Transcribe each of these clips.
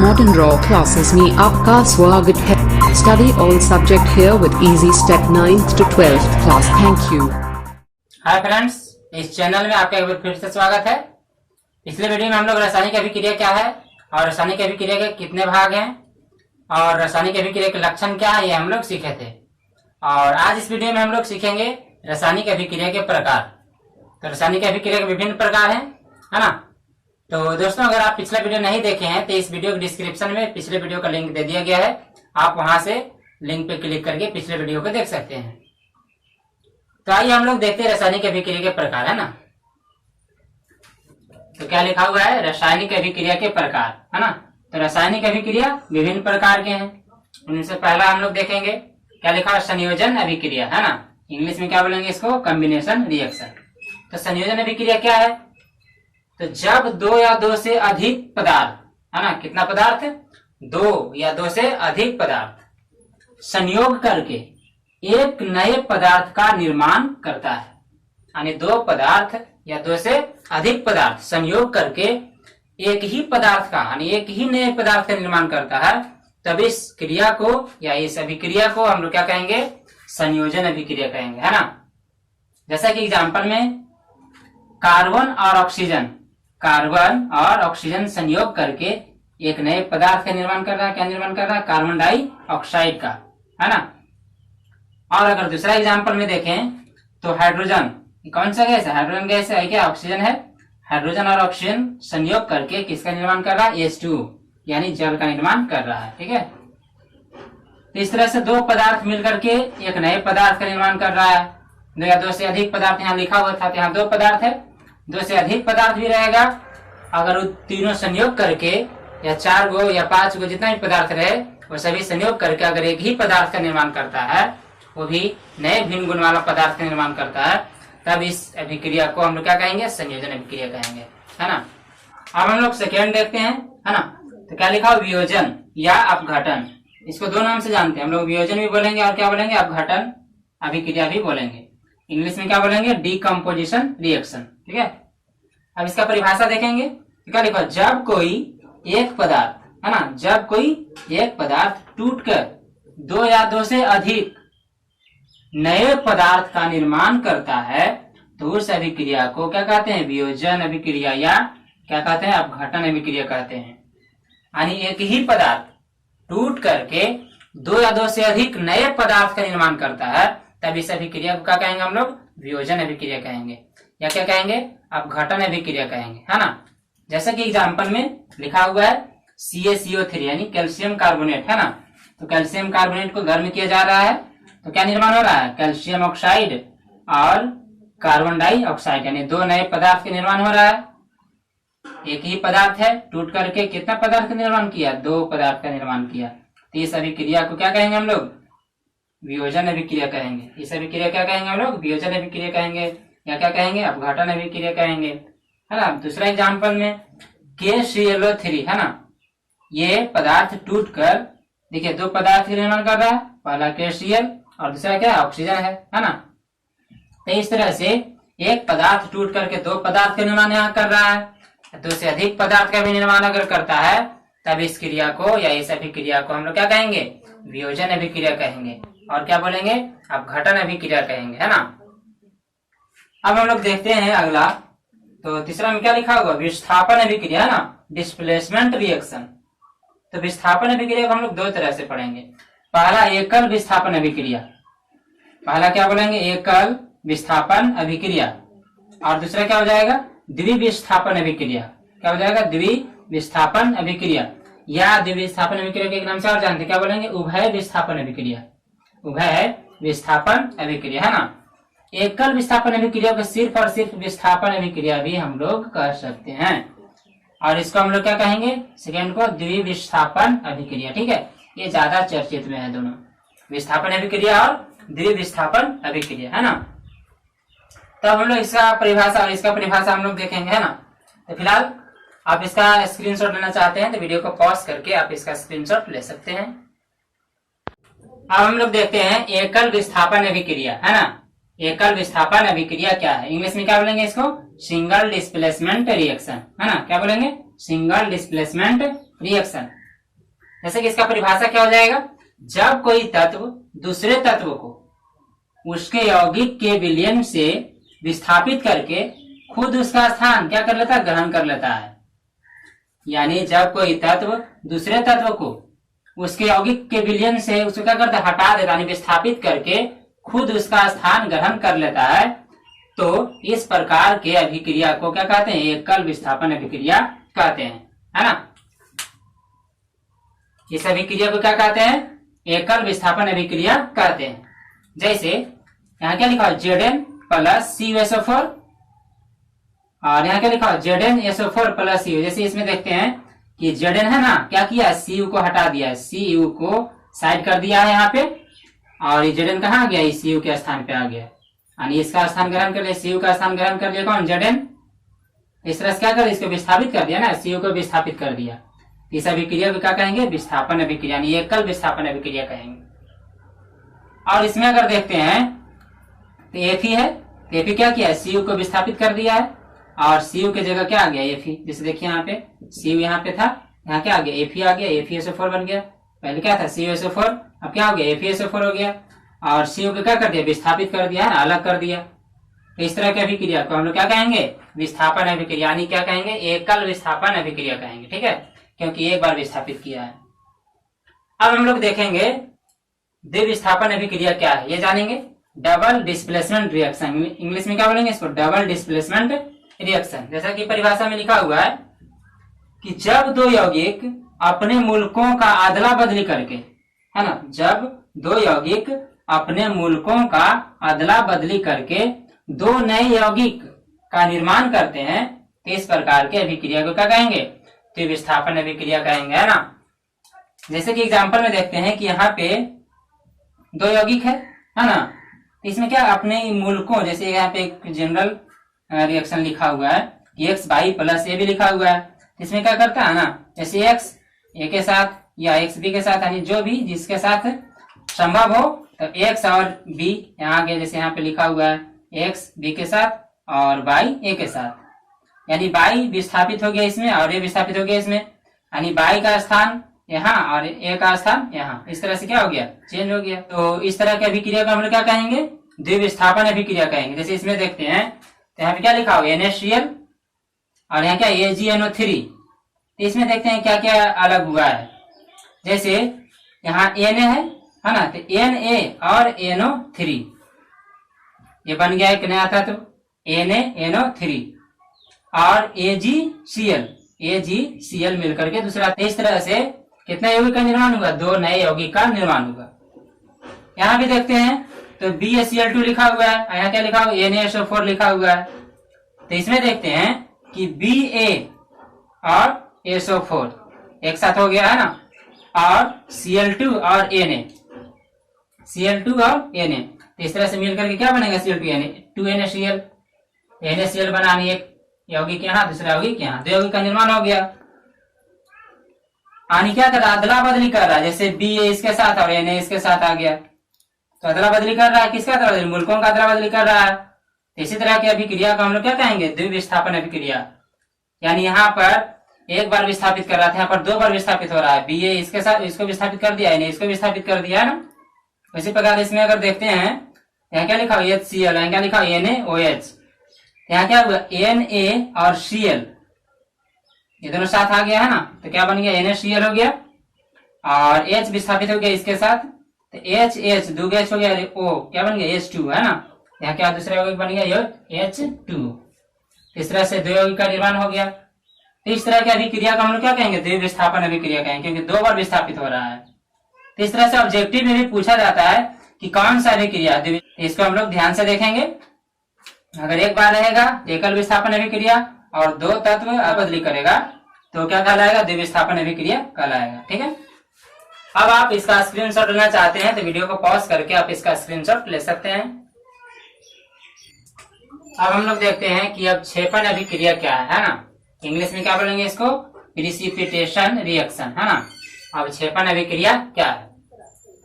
Modern Raw classes में आपका स्वागत है। Study all subject here with easy step 9th to 12th class. Thank you. Hi friends, इस channel में आपका एक बार फिर से स्वागत है। पिछले वीडियो में हम लोग रासायनिक अभिक्रिया क्या है और रासायनिक अभिक्रिया के कितने भाग हैं और रासायनिक अभिक्रिया के लक्षण क्या है, ये हम लोग सीखे थे। और आज इस वीडियो में हम लोग सीखेंगे रासायनिक अभिक्रिया के प्रकार। तो रासायनिक अभिक्रिया के विभिन्न प्रकार हैं, है ना। तो दोस्तों, अगर आप पिछला वीडियो नहीं देखे हैं तो इस वीडियो के डिस्क्रिप्शन में पिछले वीडियो का लिंक दे दिया गया है। आप वहां से लिंक पे क्लिक करके पिछले वीडियो को देख सकते हैं। तो आइए हम लोग देखते हैं रासायनिक अभिक्रिया के प्रकार, है ना। तो क्या लिखा हुआ है, रासायनिक अभिक्रिया के प्रकार, है ना। तो रासायनिक अभिक्रिया विभिन्न प्रकार के हैं। उनसे पहला हम लोग देखेंगे क्या लिखा है, संयोजन अभिक्रिया, है ना। इंग्लिश में क्या बोलेंगे इसको, कॉम्बिनेशन रिएक्शन। तो संयोजन अभिक्रिया क्या है, तो जब दो या दो से अधिक पदार्थ, है ना, कितना पदार्थ, दो या दो से अधिक पदार्थ संयोग करके एक नए पदार्थ का निर्माण करता है। यानी दो पदार्थ या दो से अधिक पदार्थ संयोग करके एक ही पदार्थ का, यानी एक ही नए पदार्थ का निर्माण करता है, तब इस क्रिया को या इस अभिक्रिया को हम लोग क्या कहेंगे, संयोजन अभिक्रिया कहेंगे, है ना। जैसा कि एग्जाम्पल में कार्बन और ऑक्सीजन संयोग करके एक नए पदार्थ का निर्माण कर रहा है। क्या निर्माण कर रहा है, कार्बन डाइऑक्साइड का, है ना। और अगर दूसरा एग्जाम्पल में देखें तो हाइड्रोजन, कौन सा गैस है, हाइड्रोजन गैस है क्या, ऑक्सीजन है। हाइड्रोजन और ऑक्सीजन संयोग करके किसका निर्माण कर रहा है, H2 यानी जल का निर्माण कर रहा है, ठीक है। तो इस तरह से दो पदार्थ मिलकर के एक नए पदार्थ का निर्माण कर रहा है। दो या दो से अधिक पदार्थ यहाँ लिखा हुआ था, यहाँ दो पदार्थ है, दो से अधिक पदार्थ भी रहेगा। अगर वो तीनों संयोग करके या चार गो या पांच गो जितना भी पदार्थ रहे वो सभी संयोग करके अगर एक ही पदार्थ का निर्माण करता है, वो भी नए भिन्न गुण वाला पदार्थ का निर्माण करता है, तब इस अभिक्रिया को हम लोग क्या कहेंगे, संयोजन अभिक्रिया कहेंगे, है ना। अब हम लोग सेकेंड देखते हैं, है ना। तो क्या लिखा, वियोजन या अपघटन। इसको दो नाम से जानते हैं हम लोग, वियोजन भी बोलेंगे और क्या बोलेंगे, अपघटन अभिक्रिया भी बोलेंगे। इंग्लिश में क्या बोलेंगे, डीकम्पोजिशन रिएक्शन, ठीक है। अब इसका परिभाषा देखेंगे तो क्या लिखा, जब कोई एक पदार्थ, है ना, जब कोई एक पदार्थ टूटकर दो या दो से अधिक नए पदार्थ का निर्माण करता है तो उस अभिक्रिया को क्या कहते हैं, वियोजन अभिक्रिया या क्या कहते हैं, अपघटन अभिक्रिया कहते हैं। यानी एक ही पदार्थ टूट करके दो या दो से अधिक नए पदार्थ का निर्माण करता है, तब इस अभिक्रिया को क्या कहेंगे हम लोग, वियोजन अभिक्रिया कहेंगे या क्या कहेंगे, अपघटन अभिक्रिया कहेंगे, है ना। जैसा कि एग्जाम्पल में लिखा हुआ है CaCO3 यानी कैल्शियम कार्बोनेट, है ना। तो कैल्शियम कार्बोनेट को गर्म किया जा रहा है तो क्या निर्माण हो रहा है, कैल्शियम ऑक्साइड और कार्बन डाइऑक्साइड यानी दो नए पदार्थ का निर्माण हो रहा है। एक ही पदार्थ है, टूट करके कितना पदार्थ का निर्माण किया, दो पदार्थ का निर्माण किया। तो इस अभिक्रिया को क्या कहेंगे हम लोग, वियोजन अभिक्रिया कहेंगे। इस अभिक्रिया क्या कहेंगे हम लोग, वियोजन अभिक्रिया कहेंगे या क्या कहेंगे, अपघटन अभिक्रिया कहेंगे, है ना। दूसरा एग्जाम्पल में KClO3, है ना, ये पदार्थ टूटकर देखिए दो पदार्थ का निर्माण कर रहा है, पहला KCl और दूसरा क्या है, ऑक्सीजन है ना। तो इस तरह से एक पदार्थ टूट करके दो पदार्थ का निर्माण यहाँ कर रहा है, दो से अधिक पदार्थ का भी निर्माण अगर करता है, तब इस क्रिया को या इस अभिक्रिया को हम लोग क्या कहेंगे, वियोजन अभिक्रिया कहेंगे और क्या बोलेंगे, अपघटन अभिक्रिया कहेंगे, है ना। अब हम लोग देखते हैं अगला, तो तीसरा में क्या लिखा होगा, विस्थापन अभिक्रिया, है ना, डिस्प्लेसमेंट रिएक्शन। तो विस्थापन अभिक्रिया को हम लोग दो तरह से पढ़ेंगे। पहला एकल विस्थापन अभिक्रिया, पहला क्या बोलेंगे, एकल विस्थापन अभिक्रिया, और दूसरा क्या हो जाएगा, द्विविस्थापन अभिक्रिया। क्या हो जाएगा, द्विविस्थापन अभिक्रिया या द्विविस्थापन अभिक्रिया के एक नाम से और जानते क्या बोलेंगे, उभय विस्थापन अभिक्रिया, उभय विस्थापन अभिक्रिया, है ना। एकल विस्थापन अभिक्रिया को सिर्फ और सिर्फ विस्थापन अभिक्रिया भी हम लोग कर सकते हैं, और इसको हम लोग क्या कहेंगे, सेकेंड को द्विविस्थापन अभिक्रिया, ठीक है। ये ज्यादा चर्चित में है दोनों, विस्थापन अभिक्रिया और द्विविस्थापन अभिक्रिया, है ना। तब हम लोग इसका परिभाषा और इसका परिभाषा हम लोग देखेंगे, है ना। तो फिलहाल आप इसका स्क्रीनशॉट लेना चाहते हैं तो वीडियो को पॉज करके आप इसका स्क्रीनशॉट ले सकते हैं। अब हम लोग देखते हैं एकल विस्थापन अभिक्रिया, है ना। एकल विस्थापन अभिक्रिया क्या है, इंग्लिश में क्या बोलेंगे इसको, सिंगल डिस्प्लेसमेंट रिएक्शन, है ना। क्या बोलेंगे, सिंगल डिस्प्लेसमेंट रिएक्शन। जैसे कि इसका परिभाषा क्या हो जाएगा, जब कोई तत्व दूसरे तत्व को उसके यौगिक के विलयन से विस्थापित करके खुद उसका स्थान क्या कर लेता है, ग्रहण कर लेता है। यानी जब कोई तत्व दूसरे तत्व को उसके यौगिक के विलयन से उसको क्या करता है, हटा देता, यानी विस्थापित करके खुद उसका स्थान ग्रहण कर लेता है, तो इस प्रकार के अभिक्रिया को क्या कहते हैं, एकल विस्थापन अभिक्रिया कहते हैं, है ना। इस अभिक्रिया को क्या कहते हैं, एकल विस्थापन अभिक्रिया कहते हैं। जैसे यहाँ क्या लिखा है, Zn प्लस CuSO4 और यहाँ क्या लिखा है, ZnSO4 प्लस Cu। जैसे इसमें देखते हैं कि Zn है ना, क्या किया, Cu को हटा दिया है, Cu को साइड कर दिया है यहाँ पे, और ये Zn कहाँ आ गया, इस Cu के स्थान पे आ गया, यानी इसका स्थान ग्रहण कर लिया, Cu का स्थान ग्रहण कर लिया कौन, Zn। इस तरह से क्या कर, इसको विस्थापित कर दिया ना, Cu को विस्थापित कर दिया। इस अभिक्रिया को क्या कहेंगे, विस्थापन अभिक्रिया, यानी एकल विस्थापन अभिक्रिया कहेंगे। और इसमें अगर देखते हैं तो Fe है, तो Fe क्या किया, Cu को विस्थापित कर दिया है, और Cu के जगह क्या आ गया, Fe। जैसे देखिए यहाँ पे Cu यहाँ पे था, यहाँ क्या आ गया, Fe आ गया, FeSO4 बन गया। पहले क्या था, CuSO4, अब क्या हो गया, FeSO4 हो गया, और Cu को क्या कर दिया, विस्थापित कर दिया है, अलग कर दिया। तो इस तरह की अभिक्रिया को हम लोग क्या कहेंगे, विस्थापन अभिक्रिया, यानी क्या कहेंगे, एकल विस्थापन अभिक्रिया कहेंगे, ठीक है, क्योंकि एक बार विस्थापित किया है। अब हम लोग देखेंगे द्विविस्थापन अभिक्रिया क्या है, ये जानेंगे। डबल डिस्प्लेसमेंट रिएक्शन, इंग्लिश में क्या बोलेंगे इसको, डबल डिस्प्लेसमेंट रिएक्शन। जैसा कि परिभाषा में लिखा हुआ है कि जब दो यौगिक अपने मूलकों का अदला बदली करके, है ना, जब दो यौगिक अपने मूलकों का अदला बदली करके दो नए यौगिक का निर्माण करते हैं, तो इस प्रकार के अभिक्रिया को क्या कहेंगे, द्विविस्थापन अभिक्रिया कहेंगे, है ना। जैसे कि एग्जांपल में देखते हैं कि यहाँ पे दो यौगिक है ना, इसमें क्या अपने मूलकों, जैसे यहाँ पे एक जनरल रिएक्शन लिखा हुआ है कि XY प्लस A भी लिखा हुआ है, इसमें क्या करता है ना, जैसे X A के साथ या X B के साथ, यानी जो भी जिसके साथ संभव हो, तो X और B यहाँ आगे जैसे यहाँ पे लिखा हुआ है X B के साथ और Y A के साथ, यानी Y विस्थापित हो गया इसमें और A विस्थापित हो गया इसमें, यानी Y का स्थान यहाँ और A का स्थान यहाँ, इस तरह से क्या हो गया, चेंज हो गया। तो इस तरह की अभिक्रिया को हम लोग क्या कहेंगे, द्विविस्थापन अभिक्रिया कहेंगे। जैसे इसमें देखते हैं तो यहाँ पे क्या लिखा हुआ, NaCl और यहाँ क्या AgNO3। तो इसमें देखते हैं क्या क्या अलग हुआ है। जैसे यहाँ Na है ना, तो Na और NO3 ये बन गया एक नया तत्व NaNO3, और AgCl मिलकर के दूसरा। इस तरह से कितना यौगिक का निर्माण होगा, दो नए यौगिक का निर्माण होगा। यहाँ भी देखते हैं तो BaCl2 लिखा हुआ है, यहाँ क्या लिखा हुआ, NaSO4 लिखा हुआ है। तो इसमें देखते हैं कि Ba और SO4 एक साथ हो गया है ना, और Cl2 और Na, Cl2 और Na, तो इस तरह से मिलकर के क्या बनेगा, Cl2 2NaCl, NaCl बनानी, एक यौगिक यहाँ दूसरा यौगिक यहाँ, दो यौगिक का निर्माण हो गया। यानी क्या कर रहा है, अदला बदली कर रहा है, जैसे Ba इसके साथ और Na इसके साथ आ गया, तो अदला बदली कर रहा है, किसका अदला बदली, मूलकों का अदला बदली कर रहा है। इसी तरह की अभिक्रिया को हम लोग क्या कहेंगे, द्विविस्थापन अभिक्रिया, यानी यहाँ पर एक बार विस्थापित कर रहा था, यहाँ पर दो बार विस्थापित हो रहा है, Ba इसके साथ इसको विस्थापित कर दिया, Na इसको विस्थापित कर दिया है ना। इसी प्रकार इसमें अगर देखते हैं, यहाँ क्या लिखा हुआ, HCl, यहाँ क्या लिखा हुआ, NaOH, यहाँ क्या हुआ, Na और Cl ये दोनों साथ आ गया है ना, तो क्या बन गया, NaCl हो गया, और H विस्थापित हो गया इसके साथ, तो H दो H हो गया, O क्या बन गया, H2 है ना, यहाँ क्या दूसरा यौगिक बन गया, H2। इस तरह से दो यौगिक का निर्माण हो गया। तो इस तरह की अभिक्रिया का हम लोग क्या कहेंगे, द्विविस्थापन अभिक्रिया कहेंगे, क्योंकि दो बार विस्थापित हो रहा है। तो इस तरह से ऑब्जेक्टिव में भी पूछा जाता है कि कौन सा अभिक्रिया, इसको हम लोग ध्यान से देखेंगे। अगर एक बार रहेगा एकल विस्थापन अभिक्रिया और दो तत्व बदली करेगा तो क्या कहलाएगा, द्विविस्थापन अभिक्रिया कहलाएगा, ठीक है। अब आप इसका स्क्रीनशॉट लेना चाहते हैं तो वीडियो को पॉज करके आप इसका स्क्रीनशॉट ले सकते हैं। अब हम लोग देखते हैं कि अब क्षेपण अभिक्रिया क्या है ना, इंग्लिश में क्या बोलेंगे इसको, प्रिसिपिटेशन रिएक्शन, है ना। अब क्षेपण अभिक्रिया क्या है,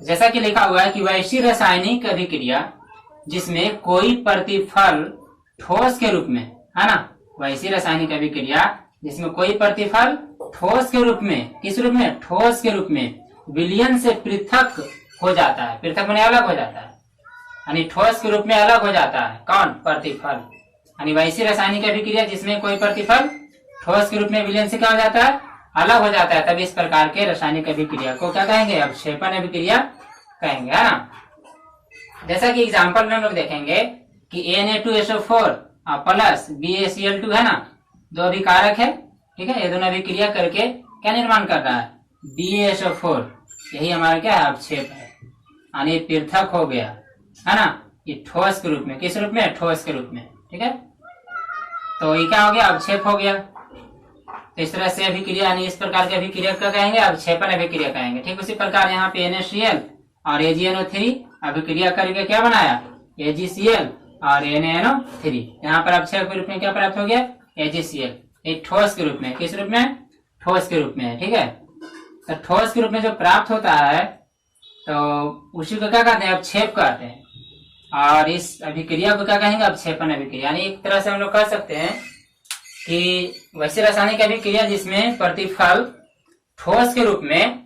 जैसा कि लिखा हुआ है कि वैसी रासायनिक अभिक्रिया जिसमें कोई प्रतिफल ठोस के रूप में, है ना, वैसी रासायनिक अभिक्रिया जिसमें कोई प्रतिफल ठोस के रूप में, किस रूप में, ठोस के रूप में विलयन से पृथक हो जाता है, पृथक माने अलग हो जाता है, यानी ठोस के रूप में अलग हो जाता है। कौन? प्रतिफल। यानी वैसी रासायनिक अभिक्रिया जिसमें कोई प्रतिफल ठोस के रूप में विलयन से क्या हो जाता है? अलग हो जाता है, तभी इस प्रकार के रासायनिक अभिक्रिया को क्या कहेंगे? अवक्षेपण अभिक्रिया कहेंगे, है ना। जैसा कि एग्जाम्पल में हम लोग देखेंगे कि Na2SO4 प्लस BaCl2 है ना, दो अभिकारक है, ठीक है। ये दोनों अभिक्रिया करके क्या निर्माण कर रहा है? BaSO4। यही हमारा क्या है? अवक्षेप है, यानी पृथक हो गया, है ना, ये ठोस के रूप में। किस रूप में? ठोस के रूप में, ठीक है। तो ये क्या हो गया? अवक्षेप हो गया। तो इस तरह से अभिक्रिया, यानी इस प्रकार की अभिक्रिया क्या कहेंगे? अवक्षेपण अभिक्रिया कहेंगे। ठीक उसी प्रकार यहाँ पे NaCl और AgNO3 अभिक्रिया करके क्या बनाया? AgCl और NaNO3। यहाँ पर अवक्षेप के रूप में क्या प्राप्त हो गया? AgCl। एक ठोस के रूप में। किस रूप में? ठोस के रूप में, ठीक है। तो ठोस के रूप में जो प्राप्त होता है तो उसी को क्या कहते हैं? अवक्षेप कहते हैं। और इस अभिक्रिया को क्या कहेंगे? अवक्षेपण अभिक्रिया। यानी एक तरह से हम लोग कह सकते हैं कि वैसे रासायनिक अभिक्रिया जिसमें प्रतिफल ठोस के रूप में,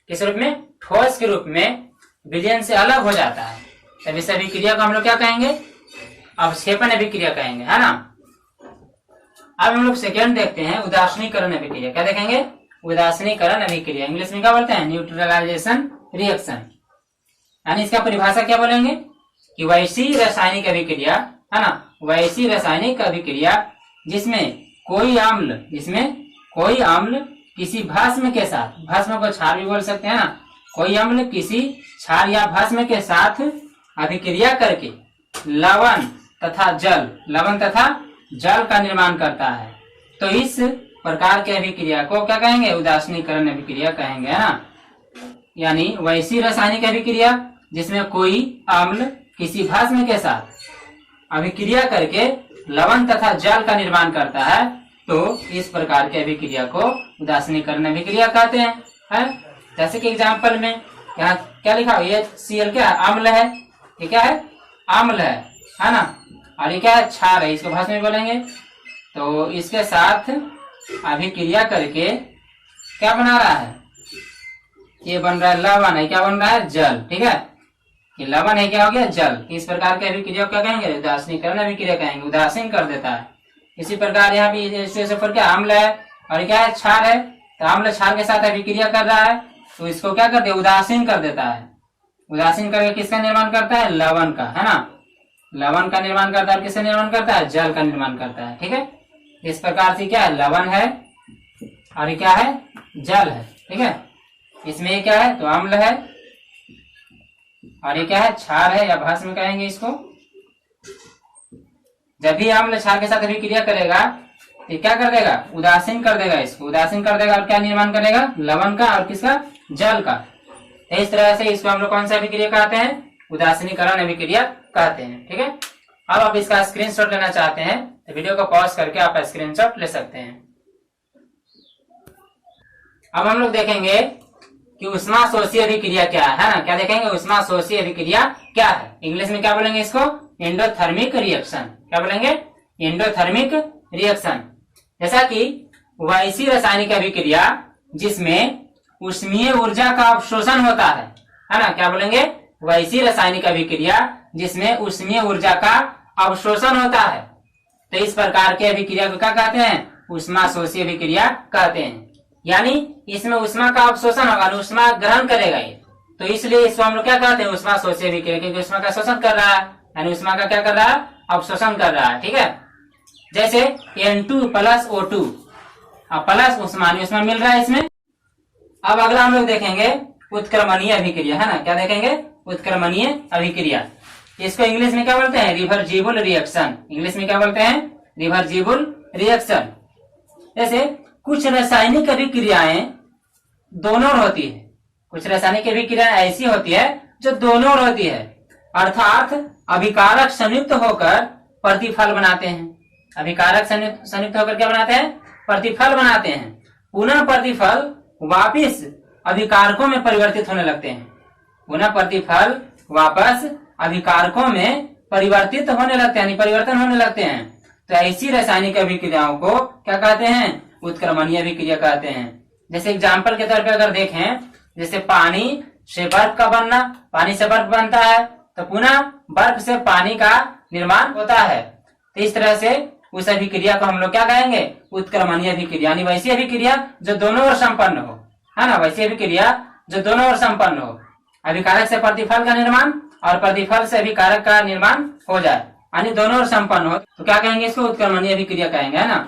किस रूप में? ठोस के रूप में विलयन से अलग हो जाता है, तब इस अभिक्रिया को हम लोग क्या कहेंगे? अवक्षेपण अभिक्रिया कहेंगे, है ना। अब हम लोग सेकेंड देखते हैं, उदासीनीकरण अभिक्रिया। क्या देखेंगे? उदासीनीकरण अभिक्रिया। इंग्लिश में क्या बोलते हैं? Neutralization reaction. यानी इसका परिभाषा क्या बोलेंगे कि वैसी रासायनिक अभिक्रिया, है ना, वैसी रासायनिक अभिक्रिया जिसमें कोई अम्ल किसी भस्म के साथ, भस्म को क्षार भी बोल सकते हैं ना, कोई अम्ल किसी क्षार या भस्म के साथ अभिक्रिया करके लवण तथा जल का निर्माण करता है, तो इस प्रकार के अभिक्रिया को क्या कहेंगे? उदासीनीकरण अभिक्रिया कहेंगे, है ना। यानी वैसी रासायनिक अभिक्रिया जिसमें कोई अम्ल किसी भस्म के साथ अभिक्रिया करके लवण तथा जल का निर्माण करता है, तो इस प्रकार के अभिक्रिया को उदासीनीकरण अभिक्रिया कहते हैं, है? जैसे कि एग्जाम्पल में यहाँ क्या लिखा हो? ये Cl क्या है? अम्ल है। ये क्या है? अम्ल है ना। और ये क्या है? क्षार है। इसको भाषा में बोलेंगे। तो इसके साथ अभिक्रिया करके क्या बना रहा है? ये बन रहा है लवण है। क्या बन रहा है? जल, ठीक है। ये लवण है, क्या हो गया? जल। इस प्रकार के अभिक्रिया क्या कहेंगे? उदासीनीकरण अभिक्रिया कहेंगे। उदासीन कर देता है। इसी प्रकार यहाँ भी क्या अम्ल है और क्या है? क्षार है। तो अम्ल क्षार के साथ अभिक्रिया कर रहा है, तो इसको क्या कर दे? उदासीन कर देता है। उदासीन करके किसका निर्माण करता है? लवण का, है ना। लवण का निर्माण करता है। किसका निर्माण करता है? जल का निर्माण करता है, ठीक है। इस प्रकार से क्या है? लवण है और क्या है? जल है, ठीक है। इसमें ये क्या है? तो अम्ल है और ये क्या है? क्षार है या भस्म कहेंगे इसको। जब भी अम्ल क्षार के साथ अभिक्रिया करेगा तो क्या कर देगा? उदासीन कर देगा इसको। उदासीन कर देगा और क्या निर्माण करेगा? लवण का और किसका? जल का। तो इस तरह से इसको हम लोग कौन सा अभिक्रिया कहते हैं? उदासीनीकरण अभिक्रिया कहते हैं, ठीक है। अब आप इसका स्क्रीनशॉट लेना चाहते हैं तो वीडियो को पॉज करके आप स्क्रीनशॉट ले सकते हैं। अब हम लोग देखेंगे कि उष्माशोषी अभिक्रिया क्या है ना। क्या देखेंगे? उष्माशोषी अभिक्रिया क्या है? इंग्लिश में क्या बोलेंगे इसको? Endothermic reaction. क्या बोलेंगे? Endothermic reaction. जैसा कि वैसी रासायनिक अभिक्रिया जिसमें ऊष्मीय ऊर्जा का अवशोषण होता है ना। क्या बोलेंगे? वैसी रासायनिक अभिक्रिया जिसमें ऊष्मीय ऊर्जा का अवशोषण होता है, तो इस प्रकार के अभिक्रिया को क्या कहते हैं? उष्माशोषी अभिक्रिया कहते हैं। यानी इसमें उष्मा का अवशोषण होगा, उष्मा ग्रहण करेगा ये, तो इसलिए इसको हम लोग क्या कहते हैं? उष्माशोषी अभिक्रिया, क्योंकि उष्मा का शोषण कर रहा है, यानी उष्मा का क्या कर रहा है? अवशोषण कर रहा है, ठीक है। जैसे N2 प्लस O2 प्लस उष्मा मिल रहा है इसमें। अब अगला हम लोग देखेंगे उत्क्रमणीय अभिक्रिया, है ना। क्या देखेंगे? उत्क्रमणीय अभिक्रिया। इसको इंग्लिश में क्या बोलते हैं? Reversible reaction. इंग्लिश में क्या बोलते हैं? Reversible reaction. जैसे कुछ रासायनिक अभिक्रियाएं दोनों होती है, कुछ रासायनिक अभिक्रियाएं ऐसी होती है जो दोनों होती है, अर्थात अभिकारक संयुक्त होकर प्रतिफल बनाते हैं। अभिकारक संयुक्त होकर क्या बनाते हैं? प्रतिफल बनाते हैं। पुनः प्रतिफल वापिस अभिकारकों में परिवर्तित होने लगते हैं। पुनः प्रतिफल वापस अभिकारकों में परिवर्तित होने लगते हैं, परिवर्तन होने लगते हैं। तो ऐसी रासायनिक अभिक्रियाओं को क्या कहते हैं? उत्क्रमणीय अभिक्रिया कहते हैं। जैसे एग्जाम्पल के तौर पे अगर देखें, जैसे पानी से बर्फ का बनना, पानी से बर्फ बनता है तो पुनः बर्फ से पानी का निर्माण होता है। तो इस तरह से उस अभिक्रिया को हम लोग क्या कहेंगे, उत्क्रमणीय अभिक्रिया, यानी वैसी अभिक्रिया जो दोनों ओर संपन्न हो, है ना, वैसी अभिक्रिया जो दोनों ओर संपन्न हो, अभिकारक से प्रतिफल का निर्माण और प्रतिफल से अभिकारक का निर्माण हो जाए, यानी दोनों ओर संपन्न हो, तो क्या कहेंगे, इसको उत्क्रमणीय अभिक्रिया कहेंगे, है ना।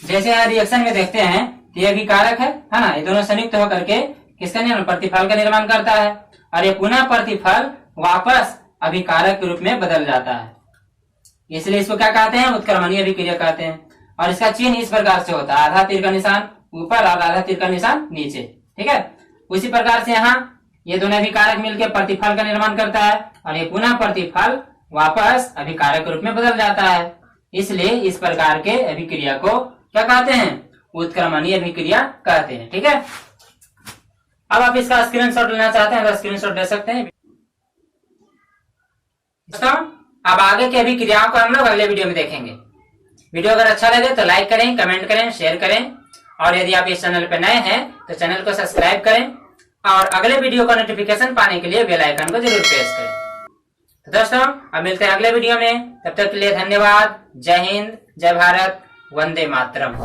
जैसे यहाँ रिएक्शन में देखते हैं ये अभिकारक है ना, ये दोनों संयुक्त होकर के किसका निर्माण, प्रतिफल का निर्माण करता है, और ये पुनः प्रतिफल वापस अभिकारक के रूप में बदल जाता है, इसलिए इसको क्या कहते हैं, उत्क्रमणीय अभिक्रिया कहते हैं। और इसका चिन्ह इस प्रकार से होता है, आधा तीर का निशान ऊपर और आधा तीर का निशान नीचे, ठीक है। उसी प्रकार से यहाँ ये दोनों अभिकारक मिलकर प्रतिफल का निर्माण करता है और ये पुनः प्रतिफल वापस अभिकारक के रूप में बदल जाता है, इसलिए इस प्रकार के अभिक्रिया को क्या कहते हैं, उत्क्रमणीय अभिक्रिया कहते हैं, ठीक है। अब आप इसका स्क्रीनशॉट लेना चाहते हैं तो स्क्रीनशॉट ले सकते हैं। दोस्तों अब आगे की अभिक्रियाओं को हम लोग अगले वीडियो में देखेंगे। वीडियो अगर अच्छा लगे तो लाइक करें, कमेंट करें, शेयर करें, और यदि आप इस चैनल पर नए हैं तो चैनल को सब्सक्राइब करें और अगले वीडियो का नोटिफिकेशन पाने के लिए बेल आइकन को जरूर प्रेस करें। तो दोस्तों अब मिलते हैं अगले वीडियो में, तब तक के लिए धन्यवाद। जय हिंद, जय भारत, वंदे मातरम।